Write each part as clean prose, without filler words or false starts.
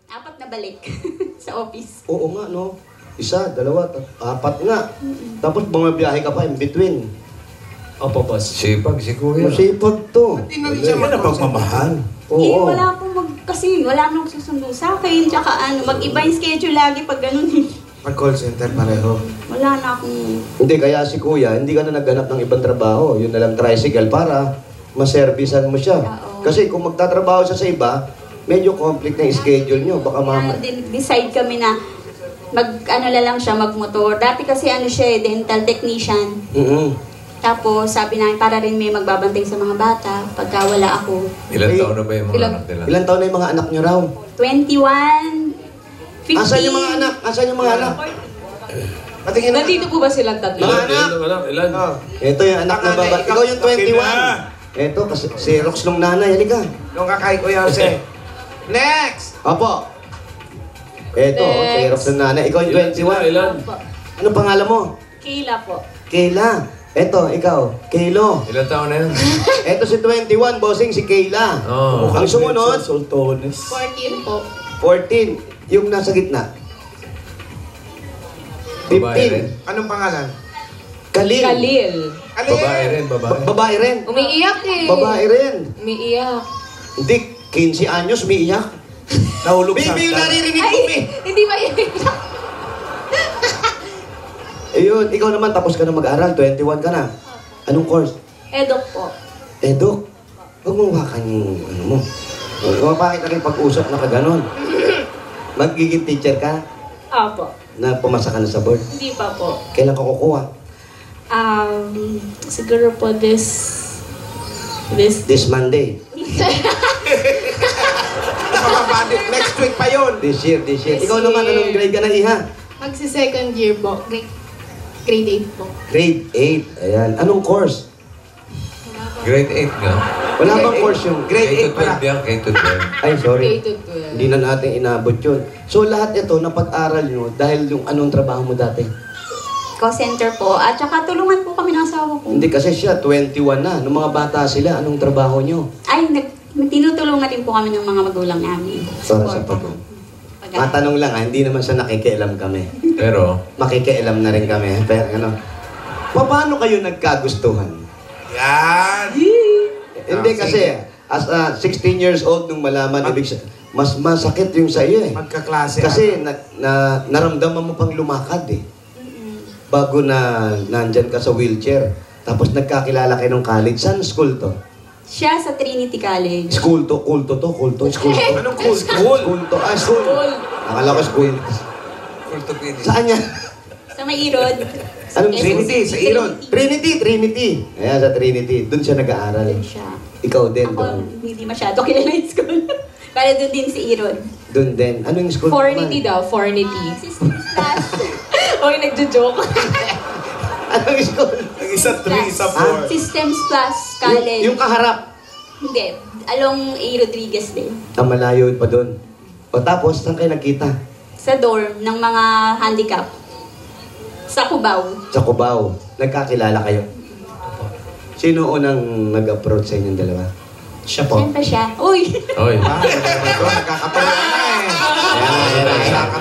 4 na balik sa office. Oo nga, no? 1, 2, 4 nga. Tapos bumabiyahe ka pa in between. Opo, boss. Sipag si Kuya. Masipag to. Hindi na rin siya mapagmamahal. Oo. Wala akong kasi wala nang susundo sa akin. Tsaka mag-iba yung schedule lagi pag ganun eh. Pag call center pareho. Wala na akong... Hindi, kaya si Kuya, hindi ka na naghanap ng ibang trabaho. Yun na lang tricycle para maservisan mo siya. Oo. Kasi kung magtatrabaho siya sa iba, medyo conflict na yung schedule nyo. Baka Decide kami na na lang siya, magmotor. Dati kasi siya dental technician. Tapos sabi namin para rin may magbabantay sa mga bata pagka wala ako. Ilan taon na ba yung mga anak nila? Ilan taon na yung mga anak nyo raw? 21, 15. Asan yung mga anak? Asan yung mga anak? Patingin na. Nandito po ba silang tatlo? Mga anak! Ilan? Ito yung anak na baba. Ikaw yung 21. Ito, kasi Xerox nung nanay. Halika. Nung kakay ko yan, Jose. Next! Opo. Ito, Xerox ng nanay. Ikaw yung 21. Ilan? Ano pangalan mo? Kayla po. Kayla. Ito, ikaw. Kaylo. Ilan taon na yun? Ito si 21, bossing, si Kayla. Oo. Ang sumunod, 14 po. 14. Yung nasa gitna. Babae rin? 15. Anong pangalan? Khalil. Khalil. Babae rin, babae. Babae rin. Umiiyak eh. Babae rin. Umiiyak. Hindi, 15 anyos, umiiyak. Nahulog sa Baby, naririnig ko, Ay, hindi ba iiyak? Ayun, ikaw naman, tapos ka na mag-aral, 21 ka na. Anong course? Edok po. Edok. Huwag mo hawakan yung ano mo. Bakit na rin pag-usap na ka ganon? Magiging teacher ka Opo. na pumasa ka na sa board. Hindi pa po. Kailan ka kukuha? Siguro po this This Monday. Nakababandit. Next week pa yun. This year. This Ikaw naman, year. anong grade ka na, Iha? Magsi-second year po. Grade 8 po. Grade 8. Ayan. Anong course? Grade 8 nga. Wala bang Grade course yung... Grade 8 K to pala. 12 yan, K to 12. Ay, sorry. Grade 12. Hindi na natin inabot yun. So, lahat ito, napag-aral nyo dahil yung anong trabaho mo dati? call center po. At saka tulungan po kami ng asawa ko. Hindi kasi siya, 21 na. Nung mga bata sila, anong trabaho nyo? Ay, tinutulungan din po kami ng mga magulang namin. Para sa pag Matanong lang hindi naman sa nakikialam kami. Pero, Makikialam na rin kami. Pero ano, paano kayo nagkagustuhan? Yan. Hindi kasi, as 16 years old nung malaman, ibig sabihin, mas masakit yung sa iyo eh. Magkaklase. Kasi naramdaman mo pang lumakad eh. Bago na nandyan ka sa wheelchair. Tapos nagkakilala kayo ng college. Saan school to? Siya sa Trinity College. School to? School to? Anong cool? School to? School. Akala ko school. orthopedic. Saan yan? Sa may Irod. Anong Trinity? Sa Irod. Trinity. Ayan, sa Trinity. Doon siya nag-aaral. Doon siya. Ikaw din Ako, doon. hindi masyado kilala yung school. Kaya doon din si Irod. Doon din. Ano yung school? Fornity daw, Fornity. Systems class. Oy, nagjo-joke. Anong school? Ang isa 3, isa Systems Plus College. Yung kaharap. Hindi. Along A. Rodriguez din. Malayo pa doon. O tapos, saan kayo nagkita? Sa dorm ng mga handicap. Sa Cubao. Sa Cubao. Nagkakilala kayo. Sino unang nag-approach sa inyong dalawa? Siya po. Siyempre siya. Uy! Oy. Nagkakatuloy na eh.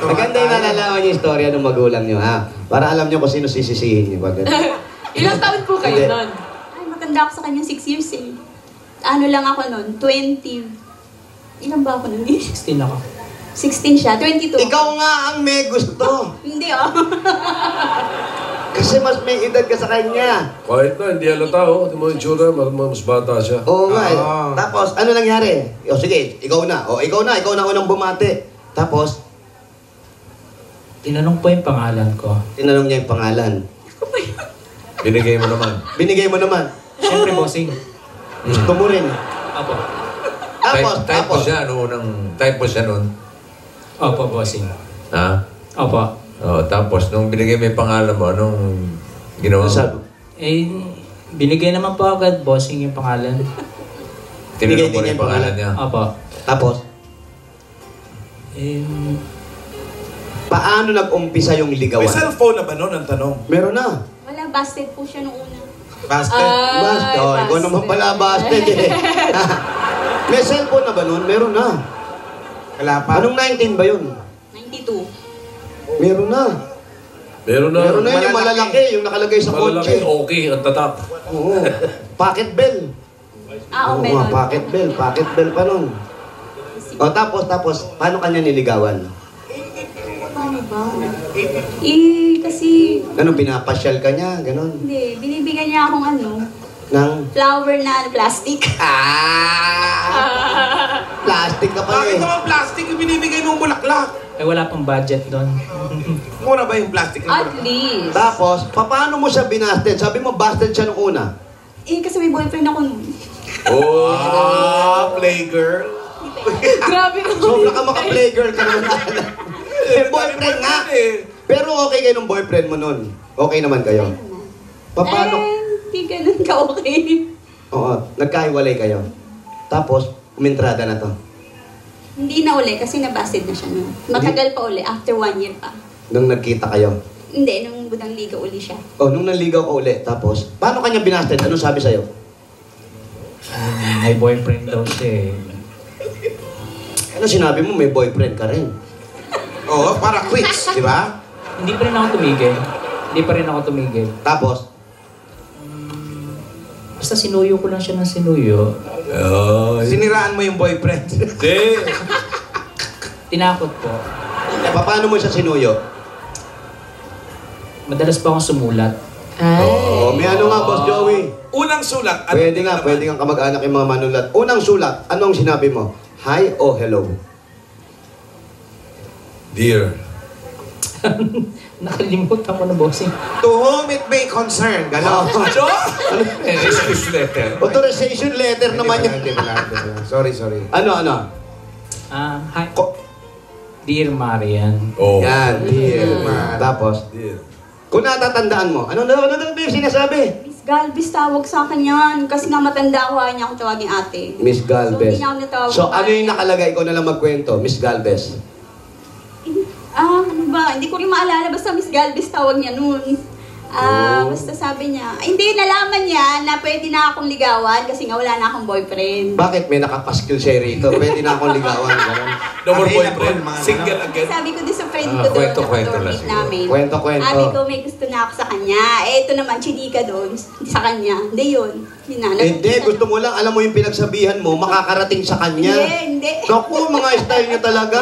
Maganda yung nalalaman yung istorya ng magulang nyo, ha? Para alam nyo kung sino sisisihin nyo. Ilang taon po kayo nun? Ay, matanda ako sa kanya 6 years eh. Ano lang ako nun? 20. Ilan ba ako nun? 16 ako. 16 siya. 22. Ikaw nga ang may gusto. Hindi oh. Kasi mas may edad ka sa kanya. Kahit na, hindi halata oh. Di mo yung tsura, mas bata siya. Oo nga eh. Tapos, ano nangyari? O sige, ikaw na. Ikaw na unang bumati. Tapos, Tinanong po yung pangalan ko. tinanong niya yung pangalan. Binigay mo naman. Binigay mo naman. Siyempre, bossing. Gusto mo rin. Opo. Type mo siya, type mo siya noon. Opo, bossing. Ha? Opo. Tapos, nung binigay mo yung pangalan mo, anong ginawa mo? Sabi, Binigay naman po agad, bossing, yung pangalan. Tinanong Binigay din mo rin niya yung pangalan niya. Opo. Tapos, paano nag-umpisa yung May ligawan? cellphone na ba noon ang tanong? Meron na. Wala, busted po siya nung una. Basta. Basta, ikaw naman pala busted eh. May cellphone na ba nun? Meron na. Wala pa. Anong 19 ba yun? 92. Meron na. Meron na. Meron na yun, yung malalaki, yung nakalagay sa Malalaki, kotse. okay, ang tatak. Oo. Pocket bell. Ah, Oo, meron. pocket bell pa nun. O tapos, paano kanya niligawan? Ano ba? Kasi, Ano, pinapasyal ka niya, ganon. hindi, binibigyan niya akong Nang, flower na plastic. plastic ka pa Bakit eh. naman plastic yung binibigay mong bulaklak? Eh, wala pang budget doon. Mura ba yung plastic ng At bulaklak? least. Tapos, paano mo siya binasted? Sabi mo, busted siya nung una. Kasi may boyfriend ako nun. Playgirl. Grabe naman. Sobra ka maka-playgirl ka naman. Eh, boyfriend nga. Pero okay kayo nung boyfriend mo nun. Okay naman kayo. Paano? Hindi ganun ka-okay. Oo, nagkahiwalay kayo. Tapos, umentrada na to. Hindi na uli kasi nabasted na siya nun. Matagal pa uli, after 1 year pa. Nung nagkita kayo. Hindi, nung budang liga uli siya. Oh, nung naligaw ka uli. Tapos, paano kanya binasted? Anong sabi sa'yo? May boyfriend daw siya eh. Ano sinabi mo? May boyfriend ka rin. Oo, para quits, di ba? Hindi pa rin ako tumigil. Tapos, Basta sinuyo ko lang siya ng sinuyo. Siniraan mo yung boyfriend. Hindi. Tinakot po. paano mo siya sinuyo? Madalas pa akong sumulat. Ay. Oh, may ano nga, Boss Joey? Unang sulat. ano Pwede naman? nga kamag-anak yung mga manulat. Unang sulat, anong sinabi mo? Hi o hello? Dear. Nakalimutan ko na, bossing. To whom it may concern. Ganon. Excuse letter. Authorization letter naman yan. Hindi pala. Sorry. Ano? Hi. Dear Marian. Oh. Yan, dear. Man. Tapos, Dear. kung natatandaan mo, ano daw yung sinasabi? Miss Galvez, tawag sa akin yan. Kasi nga matanda ako, ayaw niya akong tawagin ate. Miss Galvez. So, hindi niya ako natawag. So, ano yung nakalagay? Ikaw na lang magkwento, Miss Galvez. Ano ba? Hindi ko rin maalala. Basta Miss Galvez tawag niya noon. Basta sabi niya, hindi, nalaman niya na pwede na akong ligawan kasi nga wala na akong boyfriend. Bakit may nakapaskil siya rito? Pwede na akong ligawan. Ganun. No more Available, boyfriend. mga Single again. Sabi ko din sa friend ko doon, kwento na lang dormate siguro. namin. Kwento. Sabi ko, may gusto na ako sa kanya. Ito naman, chinika doon sa kanya. Hindi yun. Yun na, Hindi, gusto mo lang, alam mo yung pinagsabihan mo, makakarating sa kanya. Hindi. Naku, mga style niya talaga.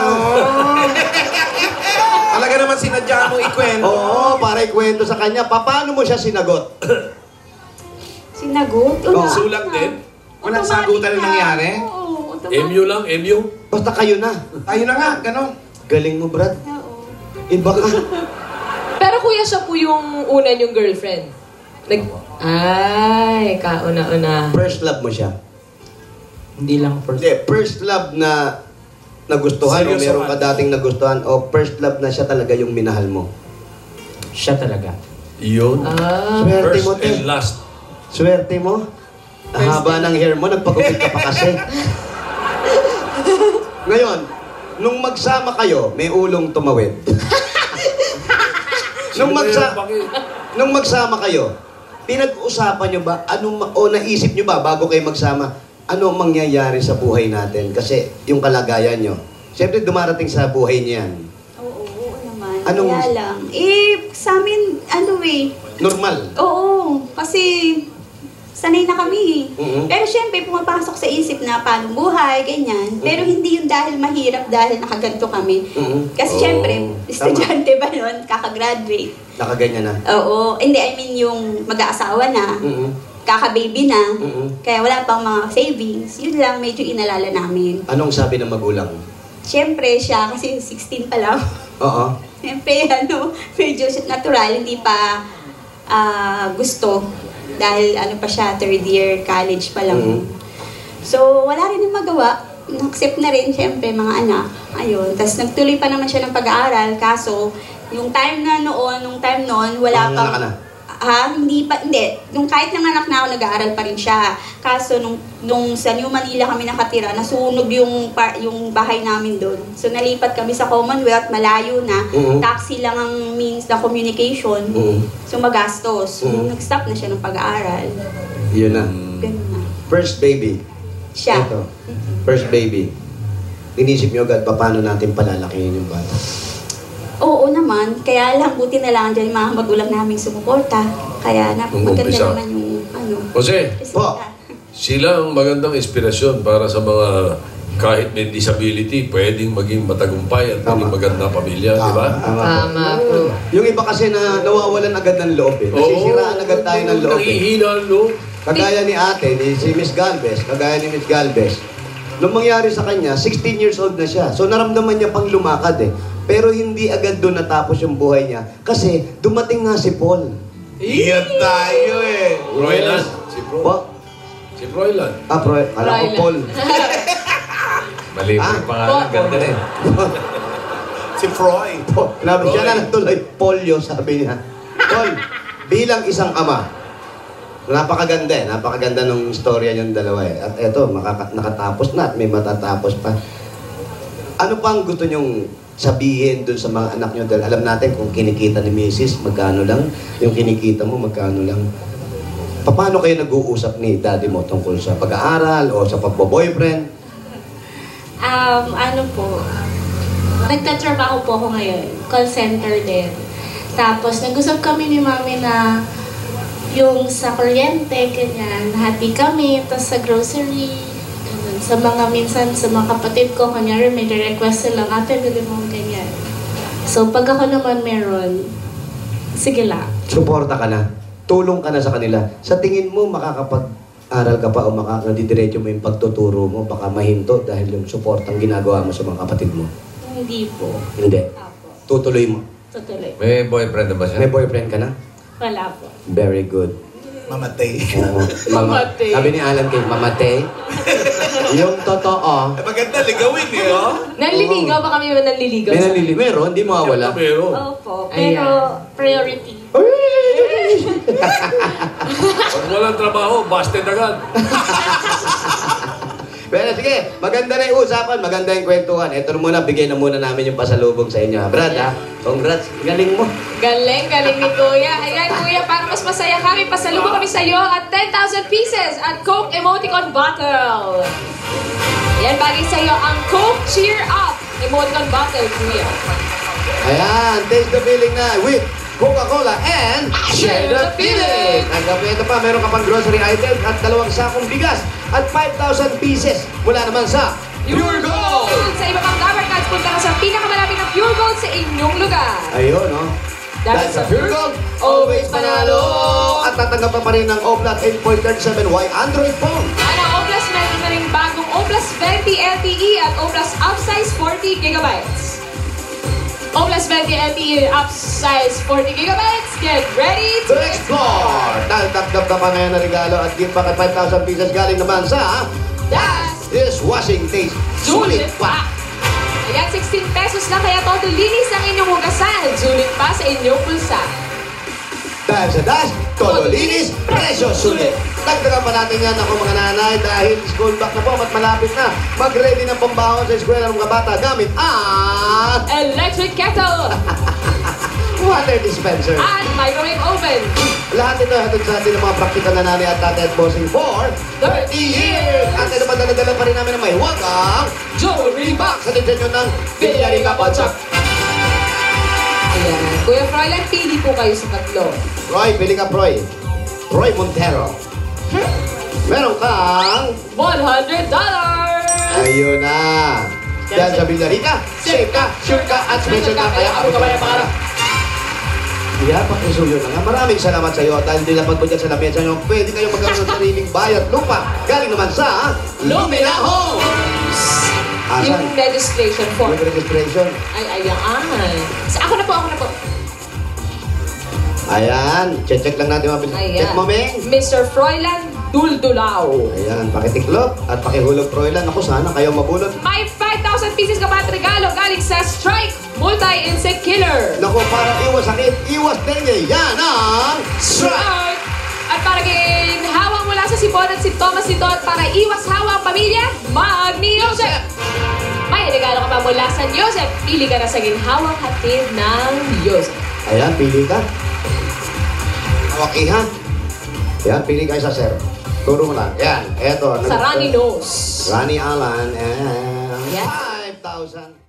Talaga naman sinadya mo ikwento. Oo, para ikwento sa kanya. Paano mo siya sinagot? Sinagot? Oh. Sulat din? Walang Automatic sagutan na nangyari? Oo, automatic. MU lang, MU. Basta kayo na. Tayo na nga, ganon. Galing mo, Brad. Oo. Iba ka. Pero kuya, siya po yung una yung girlfriend. Ay, kauna-una. First love mo siya. Hindi lang first. Hindi, first love na nagustuhan o Seryoso meron ka? ka dating nagustuhan o first love na siya talaga yung minahal mo. Siya talaga. Yun. Swerte First mo, te. and last. Swerte mo. Ang haba ng hair mo, nagpagupit ka pa kasi. Ngayon, nung magsama kayo, may ulong tumawid. Nung magsama kayo, pinag-usapan nyo ba, o naisip nyo ba bago kayo magsama, ano ang mangyayari sa buhay natin? Kasi yung kalagayan nyo, siyempre dumarating sa buhay niya yan. Oo naman. Anong- Kaya lang. Sa amin, Normal. Oo, kasi sanay na kami. Mhm. Pero syempre, pumapasok sa isip na paano buhay, ganyan. Pero hindi yun dahil mahirap dahil nakaganto kami. Mhm. Kasi Oo, syempre, tama. estudyante ba nun, kakagraduate. Nakaganyan na. Oo, hindi, I mean yung mag-aasawa na, Mhm. kaka-baby na, Mhm. kaya wala pang mga savings. Yun lang, medyo inalala namin. Anong sabi ng magulang? Syempre siya, kasi 16 pa lang. Oo. Siyempre, medyo natural, hindi pa gusto. Dahil pa siya, third year college pa lang. Mhm. So, wala rin yung magawa. Na-accept na rin, siyempre, mga anak. Ayun. Tapos, nagtuloy pa naman siya ng pag-aaral. Kaso, nung time noon, wala Nanganak pang... ka na? Hindi. Nung kahit nanganak na ako, nag-aaral pa rin siya. Kaso, nung sa New Manila kami nakatira, nasunog yung bahay namin doon. So, nalipat kami sa Commonwealth, malayo na. Mhm. Taxi lang ang means ng communication. Mhm. So, magastos. So, Mhm. nag-stop na siya ng pag-aaral. Yun na. Ganun na. First baby. Siya. Ito. First baby. inisip nyo agad paano natin palalakihin yung bata? Oo naman, kaya lang buti na lang dyan yung mga magulang naming sumuporta. Kaya Nung maganda umpisa. naman yung Jose, Po. resita. sila ang magandang inspirasyon para sa mga kahit may disability, pwedeng maging matagumpay at maging Tama. maganda pamilya, di ba? Tama po. Yung iba kasi na nawawalan agad ng loob eh. Nasisiraan agad tayo ng loob eh. Nangihina ang loob. Kagaya ni ate, ni si Miss Galvez, kagaya ni Miss Galvez, nung mangyari sa kanya, 16 years old na siya. So naramdaman niya pang lumakad eh. Pero hindi agad doon natapos yung buhay niya. Kasi dumating nga si Paul. Iyan tayo eh. Roylan. Si Pro. Po? Si Roylan. Kala ko Roylan. Paul. Mali mo yung pangalan. Ganda rin. Si Froy. Po. Siya na nagtuloy, polio, sabi niya. Paul, bilang isang ama, napakaganda eh. Napakaganda nung istorya niyong dalawa eh. At eto, nakatapos na at may matatapos pa. Ano pa ang gusto niyong sabihin dun sa mga anak niyo? Dahil alam natin kung kinikita ni Mrs. magkano lang, yung kinikita mo magkano lang. Paano kayo nag-uusap ni daddy mo tungkol sa pag-aaral o sa pagbo-boyfriend? Ano po, nagtatrabaho po ako ngayon. Call center din. Tapos, nag-usap kami ni mami na yung sa kuryente, ganyan, hati kami, tapos sa grocery, ganun. Sa mga minsan, sa mga kapatid ko, kanyari may request sila, ate, bili mo ganyan. So, pag ako naman meron, sige lang. Suporta ka na. Tulong ka na sa kanila. Sa tingin mo, makakapag-aral ka pa o nadidiretso mo yung pagtuturo mo, baka mahinto dahil yung suportang ginagawa mo sa mga kapatid mo. Hindi po. Hindi. Apo. Tutuloy mo. Tutuloy. May boyfriend na ba siya? May boyfriend ka na? Wala po. Very good. Mamatay. Oo. Mamatay. Sabi ni Alan kay Mamatay, yung totoo, Maganda, ligawin eh, oh. Nanliligaw ba kami nanliligaw? may nalili, meron, hindi mawawala. Meron. Opo. Pero, priority. Pag walang trabaho, busted agad. Pero sige, maganda na yung usapan, maganda yung kwentuhan. Ito na muna, bigay na muna namin yung pasalubong sa inyo. Brad, ha? Congrats, galing mo. Galing ni Kuya. Ayan, Kuya, para mas masaya kami, pasalubong kami sa iyo at 10,000 pieces at Coke Emoticon Bottle. Ayan, bagay sa iyo ang Coke Cheer Up Emoticon Bottle, Kuya. Ayan, taste the feeling na with Coca-Cola and share the feeling! Hanggang ito pa, meron ka pang grocery items at 2 sakong bigas at 5,000 pieces mula naman sa Pure Gold! Sa iba pang Dabber Cats, punta ka sa pinakamalapit na Pure Gold sa inyong lugar. Ayun, no? Dahil sa Pure Gold, always panalo! At tatanggap pa rin ng Oplat 8.37Y Android phone. Ano, Oplas meron na rin bagong Oplas 20 LTE at Oplas Upsize 40 GB. Oplas 20 LTE Upsize 40 GB. Get ready To explore! Dahil tap-tap ka pa ngayon na regalo at gift pack at 5,000 pieces galing naman sa Das Dishwashing Taste Sulit Sulit pa! Pa! Ayan, 16 pesos lang kaya todo linis ang inyong hugasan. Sulit pa sa inyong pulsa. Dahil sa Dash, todo linis, presyo sulit. Dagdagan pa natin yan ako mga nanay dahil school back na po at malapit na. Mag-ready ng pambahon sa eskwela ng mga bata gamit ang Electric kettle water dispenser. at microwave oven. Lahat ito hatid sa atin ng mga praktikal na nanay at tatay at bossing for 30 years. At ito madala-dala pa rin namin ng may wagang Jewelry box sa dinsyon ng Villarica Potsak. Ayan. Kuya Froilan, pili po kayo sa tatlo. Roy, pili ka Roy. Roy Montero. Meron kang... $100! Ayun na. Dahil sa Villarica, safe ka, sure ka, at special ka. Kaya ako kamay ang pangarap. Yeah, pakisuyo na nga. Maraming salamat sa iyo dahil nilapag mo dyan sa lamesa nyo. Pwede kayong magkaroon ng sariling bayad lupa. Galing naman sa Lumina Homes. Yung Asan? registration form. Yung registration. Ay, ayan. Ako na po. Ayan. Check lang natin mga Ayan. check mo, Meng. Mr. Froilan Duldulao. Ayan. Pakitiklop at pakihulog Froilan. Ako sana kayo mabulot. May 5,000 pieces ka pa at regalo galing sa Strike Multi-Insect Killer. Naku, para iwas sakit, iwas dengue. Yan ang Strike! Strike! At para ginhawa mula sa sipon at simptomas nito at para iwas hawa ang pamilya, Magni Joseph! May regalo ka pa mula sa Joseph. Pili ka na sa ginhawang hatid ng Joseph. Ayan, pili ka. Okay, ha? Ayan, pili kayo sa sir. Turo mo lang. Ayan, eto. Sa Runny Nose. Rani Alan and... Yes. 5,000.